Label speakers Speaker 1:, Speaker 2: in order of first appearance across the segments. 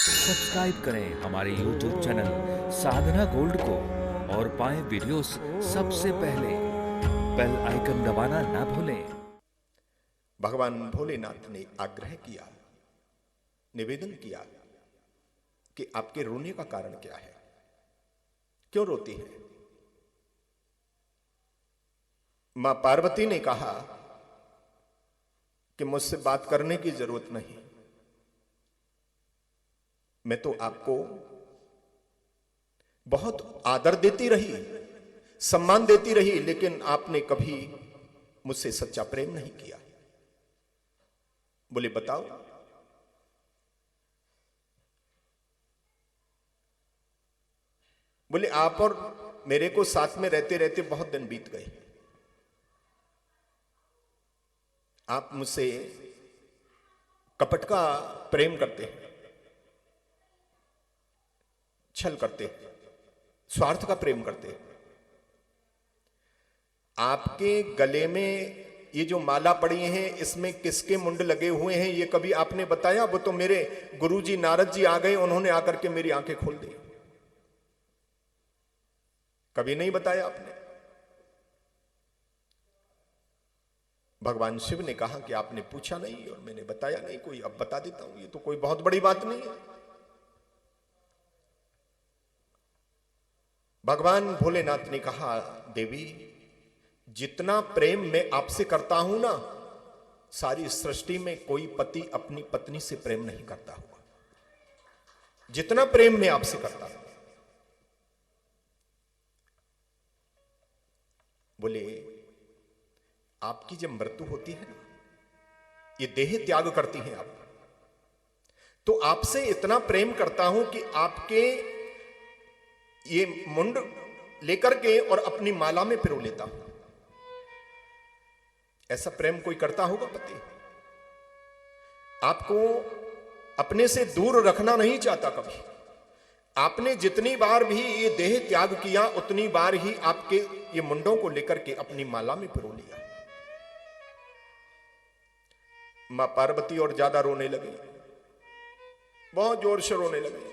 Speaker 1: Subscribe करें हमारे YouTube channel साधना gold को और पाएं वीडियोस सबसे पहले। बेल आइकन दबाना ना भूलें।
Speaker 2: भगवान भोलेनाथ ने आग्रह किया, निवेदन किया कि आपके रोने का कारण क्या है, क्यों रोती है। मां पार्वती ने कहा कि मुझसे बात करने की जरूरत नहीं, मैं तो आपको बहुत आदर देती रही, सम्मान देती रही, लेकिन आपने कभी मुझसे सच्चा प्रेम नहीं किया। बोले बताओ। बोले आप और मेरे को साथ में रहते रहते बहुत दिन बीत गए। आप मुझसे कपट का प्रेम करते हैं, छल करते हैं, स्वार्थ का प्रेम करते हैं। आपके गले में ये जो माला पड़ी है, इसमें किसके मुंड लगे हुए हैं, ये कभी आपने बताया? वो तो मेरे गुरुजी नारद जी आ गए, उन्होंने आकर के मेरी आंखें खोल दी। कभी नहीं बताया आपने। भगवान शिव ने कहा कि आपने पूछा नहीं और मैंने बताया नहीं कोई, अब बता देता हूं, ये तो कोई बहुत बड़ी बात नहीं है। भगवान भोलेनाथ ने कहा, देवी जितना प्रेम मैं आपसे करता हूं ना, सारी सृष्टि में कोई पति अपनी पत्नी से प्रेम नहीं करता हुआ, जितना प्रेम मैं आपसे करता हूं। बोले आपकी जब मृत्यु होती है ना, ये देह त्याग करती हैं आप, तो आपसे इतना प्रेम करता हूं कि आपके ये मुंड लेकर के और अपनी माला में पिरो लेता हूं। ऐसा प्रेम कोई करता होगा पति? आपको अपने से दूर रखना नहीं चाहता कभी। आपने जितनी बार भी ये देह त्याग किया, उतनी बार ही आपके ये मुंडों को लेकर के अपनी माला में पिरो लिया। मां पार्वती और ज्यादा रोने लगी, बहुत जोर से रोने लगी।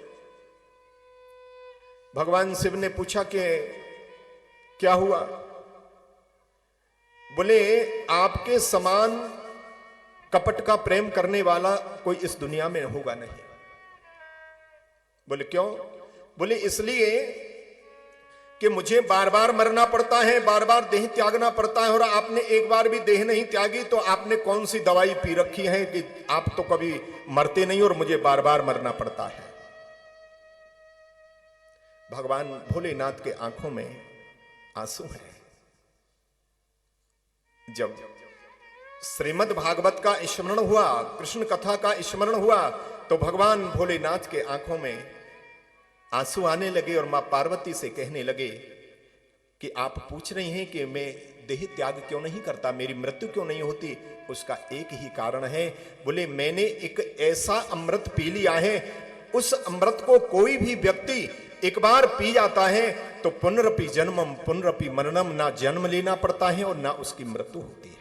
Speaker 2: भगवान शिव ने पूछा कि क्या हुआ? बोले आपके समान कपट का प्रेम करने वाला कोई इस दुनिया में होगा नहीं। बोले क्यों? बोले इसलिए कि मुझे बार बार मरना पड़ता है, बार बार देह त्यागना पड़ता है, और आपने एक बार भी देह नहीं त्यागी, तो आपने कौन सी दवाई पी रखी है कि आप तो कभी मरते नहीं और मुझे बार बार मरना पड़ता है। भगवान भोलेनाथ के आंखों में आंसू हैं। जब श्रीमद् भागवत का स्मरण हुआ, कृष्ण कथा का स्मरण हुआ, तो भगवान भोलेनाथ के आंखों में आंसू आने लगे और मां पार्वती से कहने लगे कि आप पूछ रही हैं कि मैं देह त्याग क्यों नहीं करता, मेरी मृत्यु क्यों नहीं होती? उसका एक ही कारण है। बोले मैंने एक ऐसा अमृत पी लिया है, उस अमृत को कोई भी व्यक्ति एक बार पी जाता है तो पुनरपि जन्मम पुनरपि मरणम, ना जन्म लेना पड़ता है और ना उसकी मृत्यु होती है।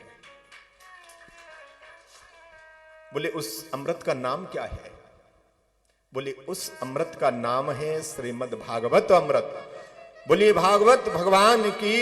Speaker 2: बोले उस अमृत का नाम क्या है? बोले उस अमृत का नाम है श्रीमद् भागवत अमृत। बोले भागवत भगवान की